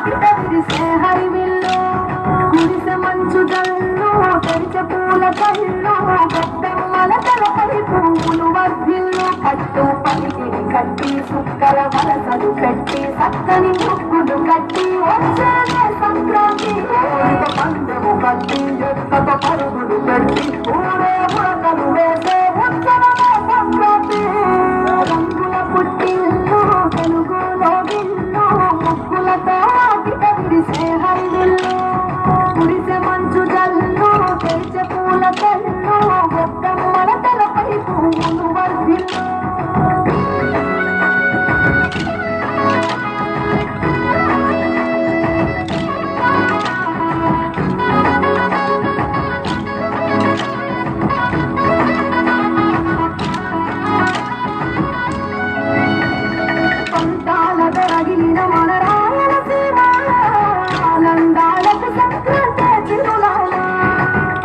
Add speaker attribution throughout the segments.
Speaker 1: విరిసే హరివిల్లు కురిసె మంచు జల్లు తెరిచే పూల కళ్ళు గొప్పమ్మల తలపై పువ్వులు వర్ధిల్లు కట్టు పలికిని కట్టి సుక్కల వలసలు పెట్టి చక్కని ముగ్గులు కట్టి వచ్చేదే సంక్రాంతి పందెము కట్టి ఎత్తత పరుగులు పెట్టి ఊరే ఉడకలు వేసే ఉత్సవమే సంక్రాంతి రంగుల పుట్టిల్లు తెలుగులో గిల్లు ముగ్గులతో విరిసే హరివిల్లు కురిసె మంచు జల్లు తెరిచే పూల కళ్ళు గొప్పమ్మల తలపై పువ్వులు వర్ధిల్లు రగిలిన మన రాయలసీమ ఆనందాలకు సంక్రాంతి తిరునాళ్ళ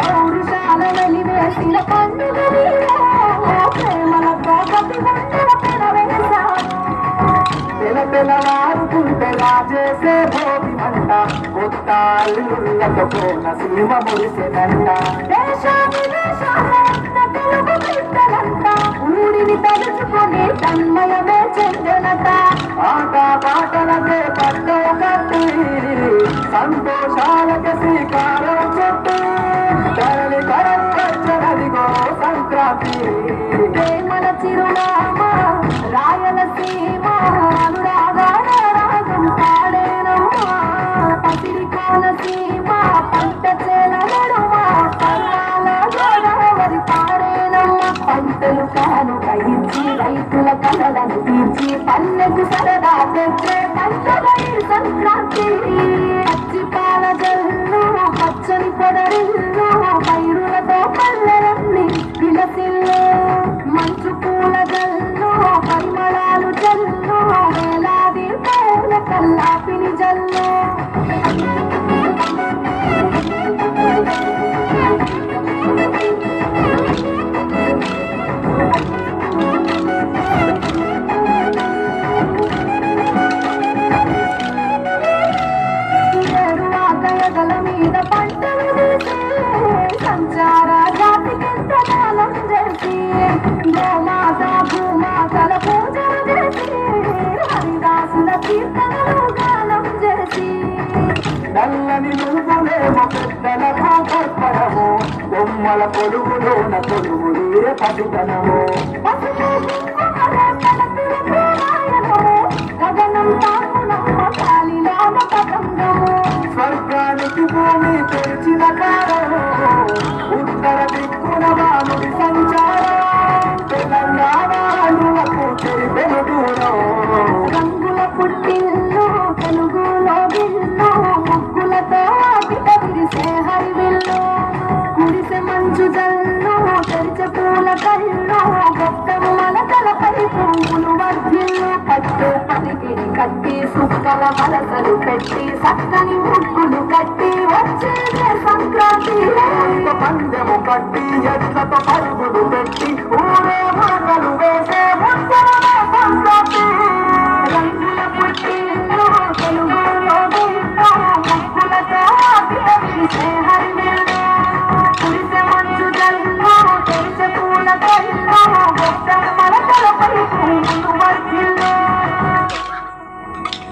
Speaker 1: పౌరుషాల వెలివేసిన పండుగ ప్రేమలతో కతి గుండెల పెనవేశా తెలవారుకుంటే రాజేసే భోగి మంట కొత్త అల్లుళ్ళతో కోన సీమ మురిసెనంట దేశ విదేశాల తెలుగు బిడ్డలంట ఊరిని తలుచుకొని తన్మయమే చెందనట ఆట పాటలకే పట్టం కట్టి సంతోషాలకి శ్రీకారం చుట్టి తరలి కరం వచ్చనదిగో సంక్రాంతి ప్రేమల చిరునామా రాయలసీమ అనురాగాల రాగం పాడేనమ్మా పసిరి కోనసీమ పంట చేల నడుమ పర్వాల గోదావరి పాడేనమ్మా పంటలు కాను కయించి రైతుల కలలను తీర్చి పల్లెకు సరదా తెచ్చే పంటలై సంక్రాంతి పచ్చి పాల జల్లు పచ్చని పొదరిల్లు పైరులతో పల్లెలన్నీ విలసిల్లు మంచు పూల జల్లు పరిమళాలు జల్లు వేలాది పూల కల్లాపిని జల్లు గల మీద పంటలు తీసి సంచార జాతికెంత కాలం చేసి గోమాత భూమాతల పూజలు చేసి హరిదాసుల కీర్తనలు గానం చేసి నల్లని నువ్వులేమో పెద్దల కాపడము బొమ్మల పొడుగులోన పొడుగులే పసితనము గగనం తాకునమ్మ కాలిలామ పతంగము స్వర్గానికి భూమి తెరిచిన కారము ఉత్తర దిక్కున వానుడి సంచారం తెలంగాణకు తెలిపెను దూరం రంగుల పుట్టిల్లు తెలుగులో గిల్లు ముగ్గులతో విరిసే హరివిల్లు కురిసె మంచు జల్లు తెరిచే పూల కళ్ళు గొప్పమ్మల తలపై పువ్వులు వర్ధిల్లు కట్టు పలికిని కట్టి సుక్కల వలసలు పెట్టి చక్కని ముగ్గులు కట్టి వచ్చేదే సంక్రాంతి పందెము కట్టి ఎట్లతో పరుగులు పెట్టి ఊరే మాటలు వేసే